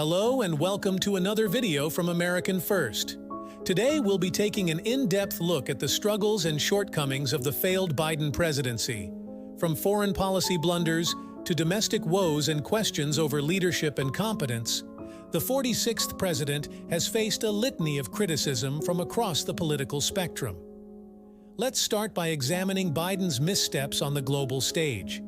Hello and welcome to another video from American First. Today we'll be taking an in-depth look at the struggles and shortcomings of the failed Biden presidency. From foreign policy blunders to domestic woes and questions over leadership and competence, the 46th president has faced a litany of criticism from across the political spectrum. Let's start by examining Biden's missteps on the global stage.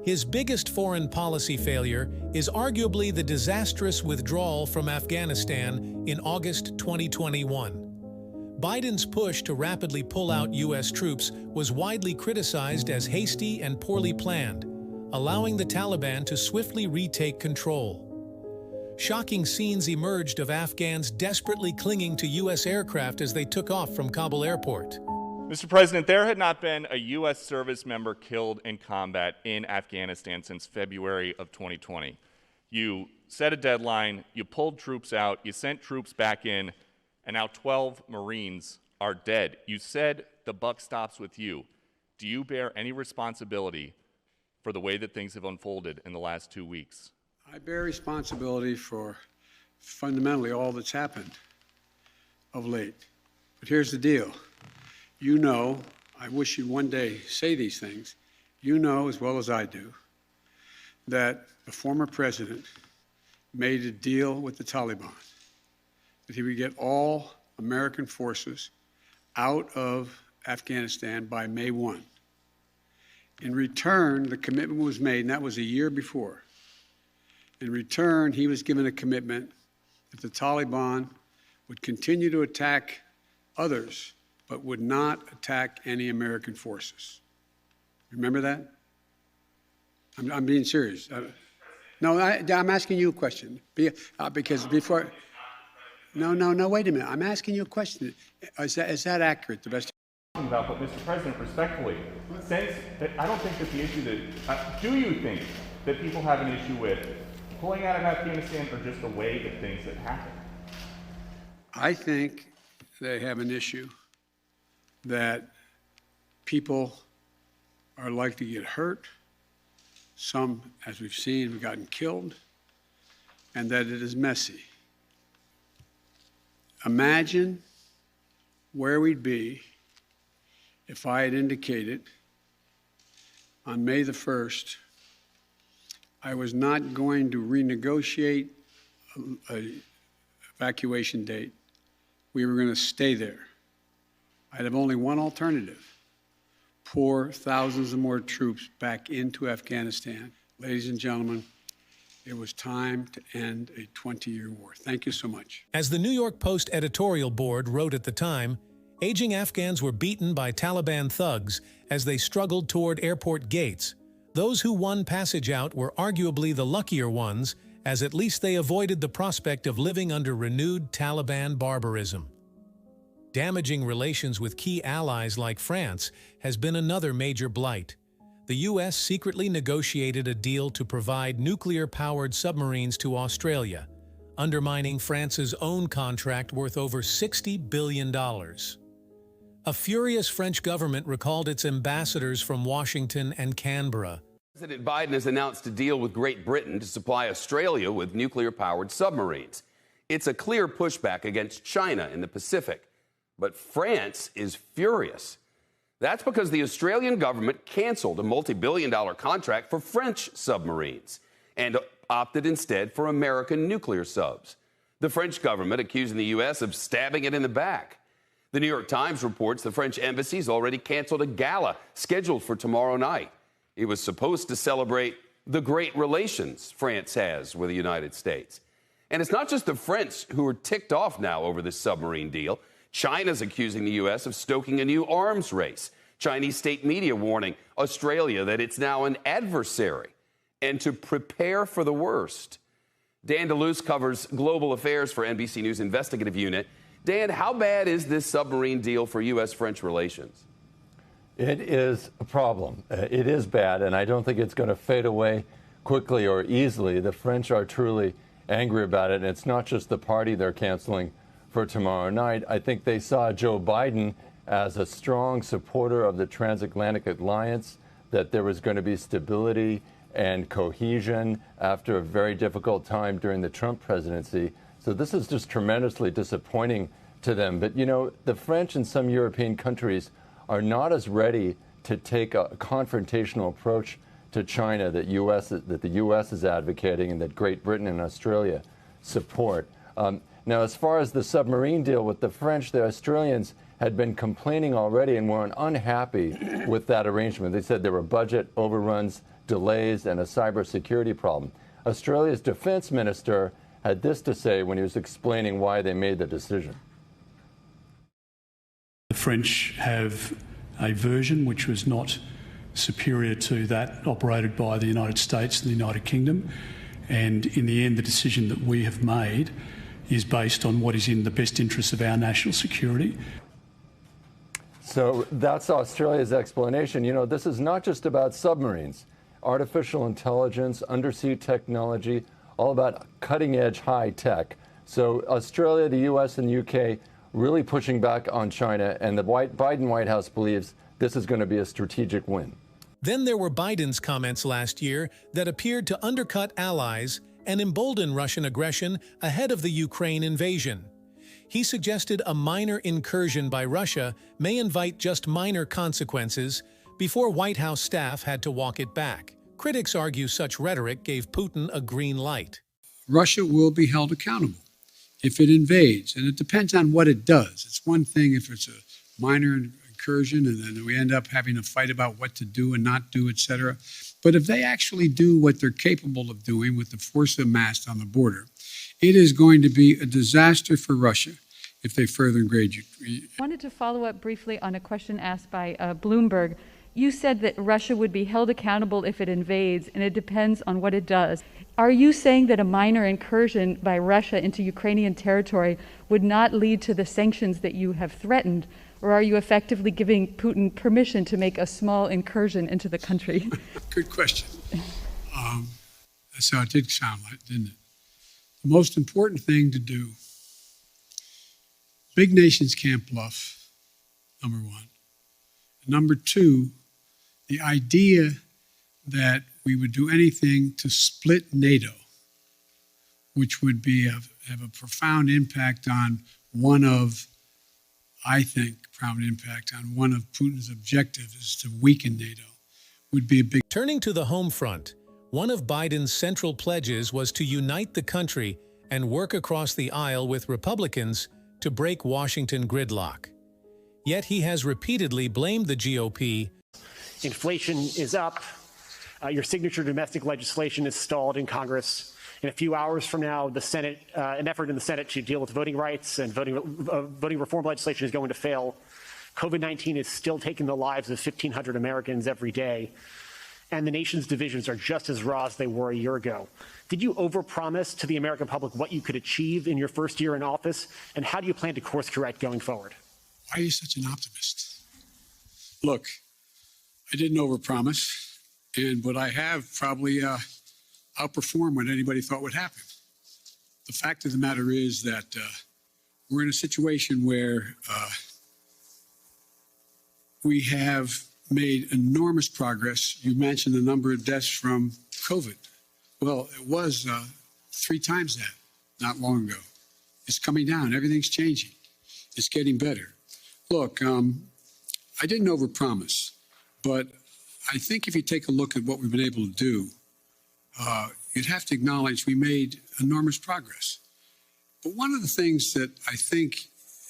His biggest foreign policy failure is arguably the disastrous withdrawal from Afghanistan in August 2021. Biden's push to rapidly pull out U.S. troops was widely criticized as hasty and poorly planned, allowing the Taliban to swiftly retake control. Shocking scenes emerged of Afghans desperately clinging to U.S. aircraft as they took off from Kabul airport. Mr. President, there had not been a U.S. service member killed in combat in Afghanistan since February of 2020. You set a deadline, you pulled troops out, you sent troops back in, and now 12 Marines are dead. You said the buck stops with you. Do you bear any responsibility for the way that things have unfolded in the last 2 weeks? I bear responsibility for fundamentally all that's happened of late. But here's the deal. You know, I wish you'd one day say these things, you know as well as I do that the former president made a deal with the Taliban that he would get all American forces out of Afghanistan by May 1. In return, the commitment was made, and that was a year before. In return, he was given a commitment that the Taliban would continue to attack others but would not attack any American forces. Remember that? I'm being serious. No, I'm asking you a question. Because before... No, wait a minute. I'm asking you a question. Is that accurate, the best? About, but Mr. President, respectfully, since that I don't think that the issue that... do you think that people have an issue with pulling out of Afghanistan or just the way that things have happened? I think they have an issue that people are likely to get hurt. Some, as we've seen, have gotten killed, and that it is messy. Imagine where we'd be if I had indicated on May the 1st I was not going to renegotiate an evacuation date. We were going to stay there. I'd have only one alternative: pour thousands of more troops back into Afghanistan. Ladies and gentlemen, it was time to end a 20-year war. Thank you so much. As the New York Post editorial board wrote at the time, aging Afghans were beaten by Taliban thugs as they struggled toward airport gates. Those who won passage out were arguably the luckier ones, as at least they avoided the prospect of living under renewed Taliban barbarism. Damaging relations with key allies like France has been another major blight. The U.S. secretly negotiated a deal to provide nuclear-powered submarines to Australia, undermining France's own contract worth over $60 billion. A furious French government recalled its ambassadors from Washington and Canberra. President Biden has announced a deal with Great Britain to supply Australia with nuclear-powered submarines. It's a clear pushback against China in the Pacific. But France is furious. That's because the Australian government canceled a multi-billion-dollar contract for French submarines and opted instead for American nuclear subs. The French government accusing the U.S. of stabbing it in the back. The New York Times reports the French embassy's already canceled a gala scheduled for tomorrow night. It was supposed to celebrate the great relations France has with the United States. And it's not just the French who are ticked off now over this submarine deal. China's accusing the U.S. of stoking a new arms race. Chinese state media warning Australia that it's now an adversary and to prepare for the worst. Dan DeLuce covers global affairs for NBC News Investigative Unit. Dan, how bad is this submarine deal for U.S.-French relations? It is a problem. It is bad, and I don't think it's going to fade away quickly or easily. The French are truly angry about it, and it's not just the party they're canceling for tomorrow night. I think they saw Joe Biden as a strong supporter of the transatlantic alliance, that there was going to be stability and cohesion after a very difficult time during the Trump presidency. So this is just tremendously disappointing to them. But, you know, the French and some European countries are not as ready to take a confrontational approach to China that the U.S. is advocating and that Great Britain and Australia support. Now, as far as the submarine deal with the French, the Australians had been complaining already and were unhappy with that arrangement. They said there were budget overruns, delays, and a cybersecurity problem. Australia's defense minister had this to say when he was explaining why they made the decision. The French have a version which was not superior to that operated by the United States and the United Kingdom. And in the end, the decision that we have made is based on what is in the best interests of our national security. So that's Australia's explanation. You know, this is not just about submarines. Artificial intelligence, undersea technology, all about cutting-edge high tech. So Australia, the U.S., and the U.K. really pushing back on China, and the Biden White House believes this is going to be a strategic win. Then there were Biden's comments last year that appeared to undercut allies and embolden Russian aggression ahead of the Ukraine invasion. He suggested a minor incursion by Russia may invite just minor consequences before White House staff had to walk it back. Critics argue such rhetoric gave Putin a green light. Russia will be held accountable if it invades, and it depends on what it does. It's one thing if it's a minor incursion and then we end up having a fight about what to do and not do, etc. But if they actually do what they're capable of doing with the force amassed on the border, it is going to be a disaster for Russia if they further engage. I wanted to follow up briefly on a question asked by Bloomberg. You said that Russia would be held accountable if it invades, and it depends on what it does. Are you saying that a minor incursion by Russia into Ukrainian territory would not lead to the sanctions that you have threatened, or are you effectively giving Putin permission to make a small incursion into the country? Good question. That's how it did sound like, didn't it? The most important thing to do, big nations can't bluff, number one. Number two, the idea that we would do anything to split NATO, which would have a profound impact on profound impact on one of Putin's objectives is to weaken NATO, would be a big... Turning to the home front, one of Biden's central pledges was to unite the country and work across the aisle with Republicans to break Washington gridlock. Yet he has repeatedly blamed the GOP. Inflation is up. Your signature domestic legislation is stalled in Congress. In a few hours from now, the Senate, an effort in the Senate to deal with voting rights and voting reform legislation is going to fail. COVID-19 is still taking the lives of 1,500 Americans every day. And the nation's divisions are just as raw as they were a year ago. Did you overpromise to the American public what you could achieve in your first year in office? And how do you plan to course correct going forward? Why are you such an optimist? Look, I didn't overpromise, but I have probably outperformed what anybody thought would happen. The fact of the matter is that we're in a situation where we have made enormous progress. You mentioned the number of deaths from COVID. Well, it was 3 times that not long ago. It's coming down. Everything's changing. It's getting better. Look, I didn't overpromise, but I think if you take a look at what we've been able to do, you'd have to acknowledge we made enormous progress. But one of the things that I think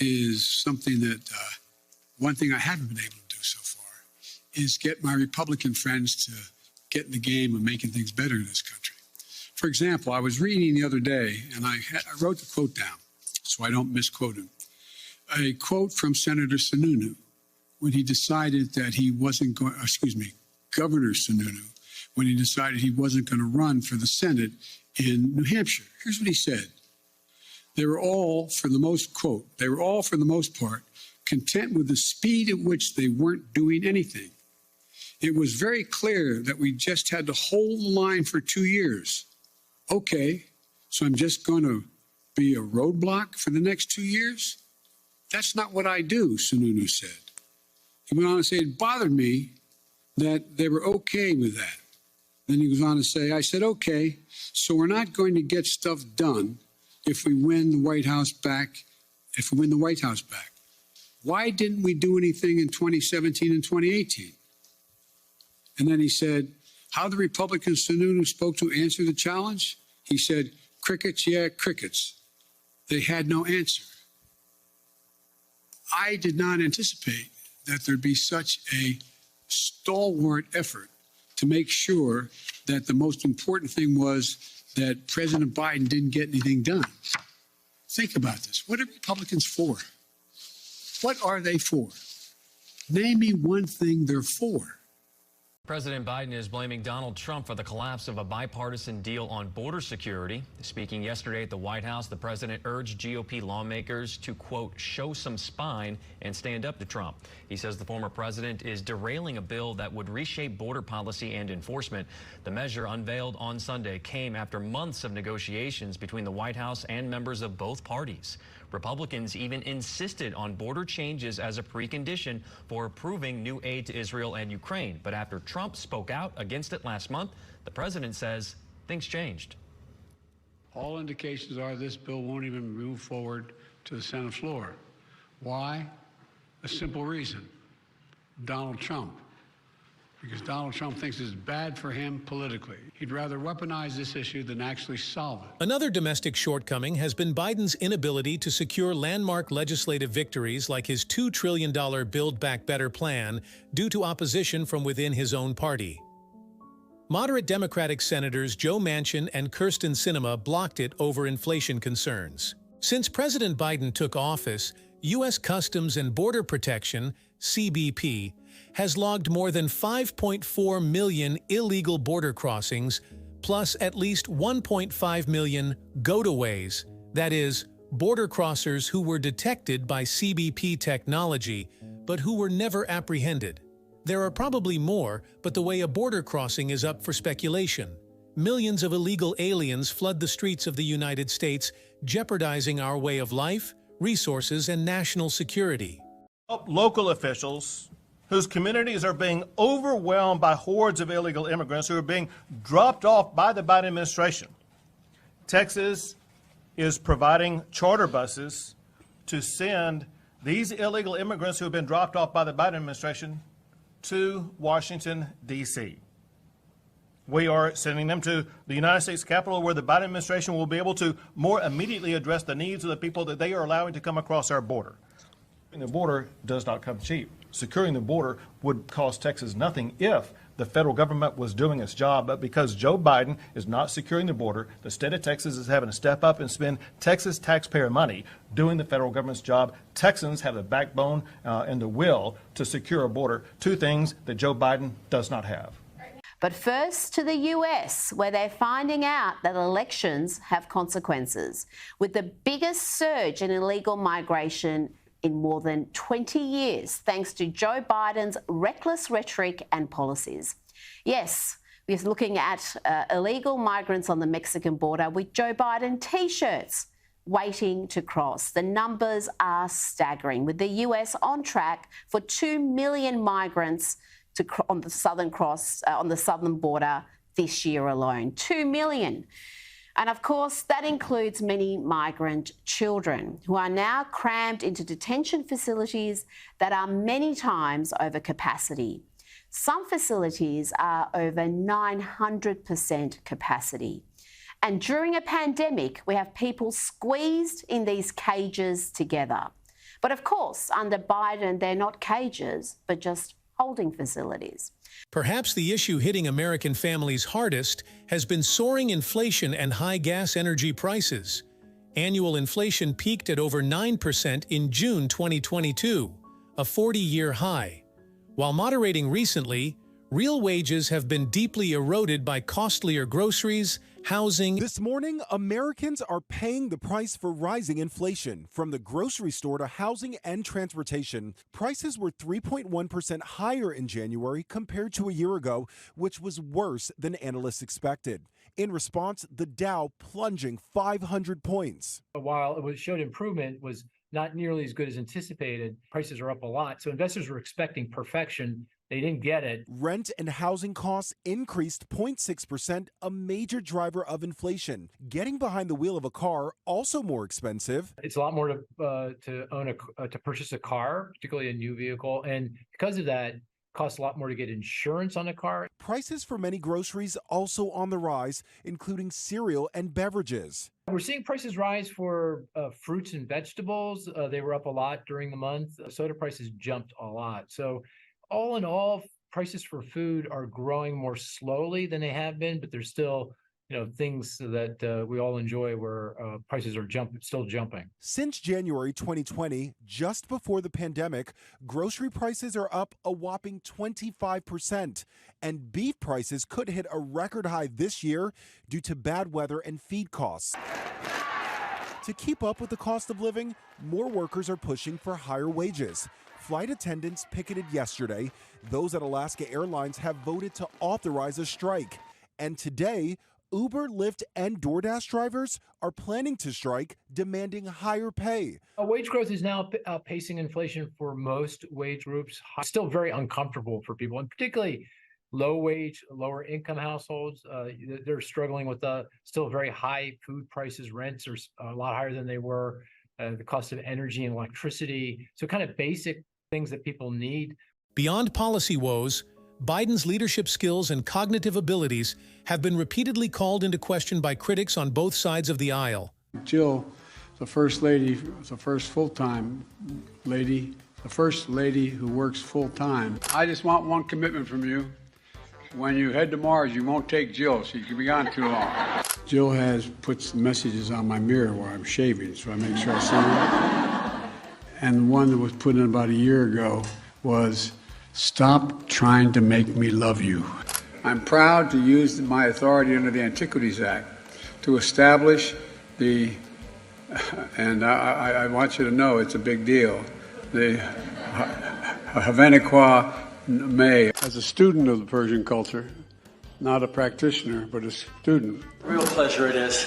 is something that, one thing I haven't been able to do so far is get my Republican friends to get in the game of making things better in this country. For example, I was reading the other day, and I wrote the quote down so I don't misquote him. A quote from Senator Sununu when he decided that he wasn't going, Governor Sununu, when he decided he wasn't going to run for the Senate in New Hampshire. Here's what he said. They were all, for the most part, content with the speed at which they weren't doing anything. It was very clear that we just had to hold the line for 2 years. Okay, so I'm just going to be a roadblock for the next 2 years? That's not what I do, Sununu said. He went on to say, it bothered me that they were okay with that. Then he goes on to say, I said, okay, so we're not going to get stuff done if we win the White House back, Why didn't we do anything in 2017 and 2018? And then he said, how the Republicans who spoke to answer the challenge? He said, crickets, yeah, crickets. They had no answer. I did not anticipate that there'd be such a stalwart effort to make sure that the most important thing was that President Biden didn't get anything done. Think about this. What are Republicans for? What are they for? Name me one thing they're for. President Biden is blaming Donald Trump for the collapse of a bipartisan deal on border security. Speaking yesterday at the White House, the president urged GOP lawmakers to, quote, show some spine and stand up to Trump. He says the former president is derailing a bill that would reshape border policy and enforcement. The measure unveiled on Sunday came after months of negotiations between the White House and members of both parties. Republicans even insisted on border changes as a precondition for approving new aid to Israel and Ukraine. But after Trump spoke out against it last month, the president says things changed. All indications are this bill won't even move forward to the Senate floor. Why? A simple reason. Donald Trump. Because Donald Trump thinks it's bad for him politically. He'd rather weaponize this issue than actually solve it. Another domestic shortcoming has been Biden's inability to secure landmark legislative victories like his $2 trillion Build Back Better plan due to opposition from within his own party. Moderate Democratic Senators Joe Manchin and Kyrsten Sinema blocked it over inflation concerns. Since President Biden took office, U.S. Customs and Border Protection, CBP, has logged more than 5.4 million illegal border crossings, plus at least 1.5 million go-to-ways, that is, border crossers who were detected by CBP technology, but who were never apprehended. There are probably more, but the way a border crossing is up for speculation. Millions of illegal aliens flood the streets of the United States, jeopardizing our way of life, resources, and national security. Local officials whose communities are being overwhelmed by hordes of illegal immigrants who are being dropped off by the Biden administration. Texas is providing charter buses to send these illegal immigrants who have been dropped off by the Biden administration to Washington, D.C. We are sending them to the United States Capitol, where the Biden administration will be able to more immediately address the needs of the people that they are allowing to come across our border. The border does not come cheap. Securing the border would cost Texas nothing if the federal government was doing its job. But because Joe Biden is not securing the border, the state of Texas is having to step up and spend Texas taxpayer money doing the federal government's job. Texans have the backbone and the will to secure a border, two things that Joe Biden does not have. But first to the US, where they're finding out that elections have consequences, with the biggest surge in illegal migration in more than 20 years, thanks to Joe Biden's reckless rhetoric and policies. Yes, we're looking at illegal migrants on the Mexican border with Joe Biden T-shirts waiting to cross. The numbers are staggering, with the US on track for 2 million migrants on the southern border this year alone. 2 million. And of course, that includes many migrant children who are now crammed into detention facilities that are many times over capacity. Some facilities are over 900% capacity. And during a pandemic, we have people squeezed in these cages together. But of course, under Biden, they're not cages, but just holding facilities. Perhaps the issue hitting American families hardest has been soaring inflation and high gas energy prices. Annual inflation peaked at over 9% in June 2022, a 40-year high. While moderating recently, real wages have been deeply eroded by costlier groceries, housing. This morning, Americans are paying the price for rising inflation. From the grocery store to housing and transportation, prices were 3.1% higher in January compared to a year ago, which was worse than analysts expected. In response, the Dow plunging 500 points. While it showed improvement, was not nearly as good as anticipated. Prices are up a lot. So investors were expecting perfection. They didn't get it. Rent and housing costs increased 0.6%, a major driver of inflation. Getting behind the wheel of a car, also more expensive. It's a lot more to purchase a car, particularly a new vehicle. And because of that, it costs a lot more to get insurance on a car. Prices for many groceries also on the rise, including cereal and beverages. We're seeing prices rise for fruits and vegetables. They were up a lot during the month. Soda prices jumped a lot. So all in all, prices for food are growing more slowly than they have been, but there's still, things that we all enjoy where prices are still jumping. Since January 2020, just before the pandemic, grocery prices are up a whopping 25%, and beef prices could hit a record high this year due to bad weather and feed costs. To keep up with the cost of living, more workers are pushing for higher wages. Flight attendants picketed yesterday. Those at Alaska Airlines have voted to authorize a strike. And today, Uber, Lyft, and DoorDash drivers are planning to strike, demanding higher pay. Wage growth is now outpacing inflation for most wage groups. Still very uncomfortable for people, and particularly low-wage, lower-income households. They're struggling with still very high food prices. Rents are a lot higher than they were. The cost of energy and electricity. So kind of basic things that people need. Beyond policy woes, Biden's leadership skills and cognitive abilities have been repeatedly called into question by critics on both sides of the aisle. Jill, the first lady, the first full-time lady, the first lady who works full-time. I just want one commitment from you. When you head to Mars, you won't take Jill. She can be gone too long. Jill puts messages on my mirror while I'm shaving, so I make sure I see them. And the one that was put in about a year ago was, "Stop trying to make me love you." I'm proud to use my authority under the Antiquities Act to establish and I want you to know it's a big deal, the Havaniqua May. As a student of the Persian culture, not a practitioner, but a student. Real pleasure it is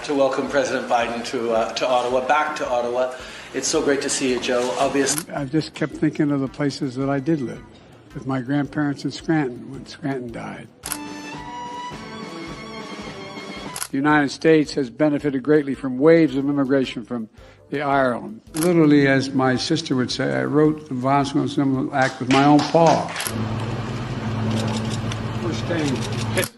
to welcome President Biden to Ottawa, back to Ottawa. It's so great to see you, Joe. Obviously, I've just kept thinking of the places that I did live, with my grandparents in Scranton when Scranton died. The United States has benefited greatly from waves of immigration from the Ireland. Literally, as my sister would say, I wrote the Violence Against Women Act with my own paw. We're staying hit.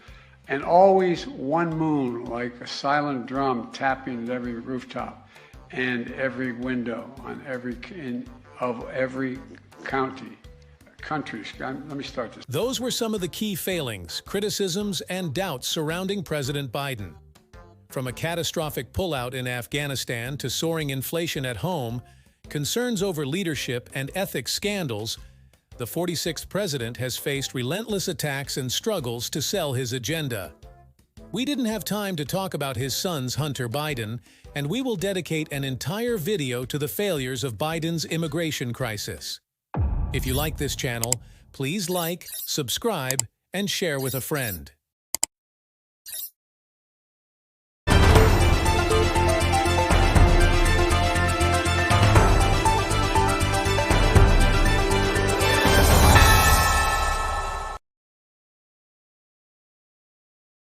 And always one moon, like a silent drum tapping at every rooftop and every window on every country. Let me start this. Those were some of the key failings, criticisms, and doubts surrounding President Biden. From a catastrophic pullout in Afghanistan to soaring inflation at home, concerns over leadership and ethics scandals, the 46th president has faced relentless attacks and struggles to sell his agenda. We didn't have time to talk about his sons, Hunter Biden, and we will dedicate an entire video to the failures of Biden's immigration crisis. If you like this channel, please like, subscribe, and share with a friend.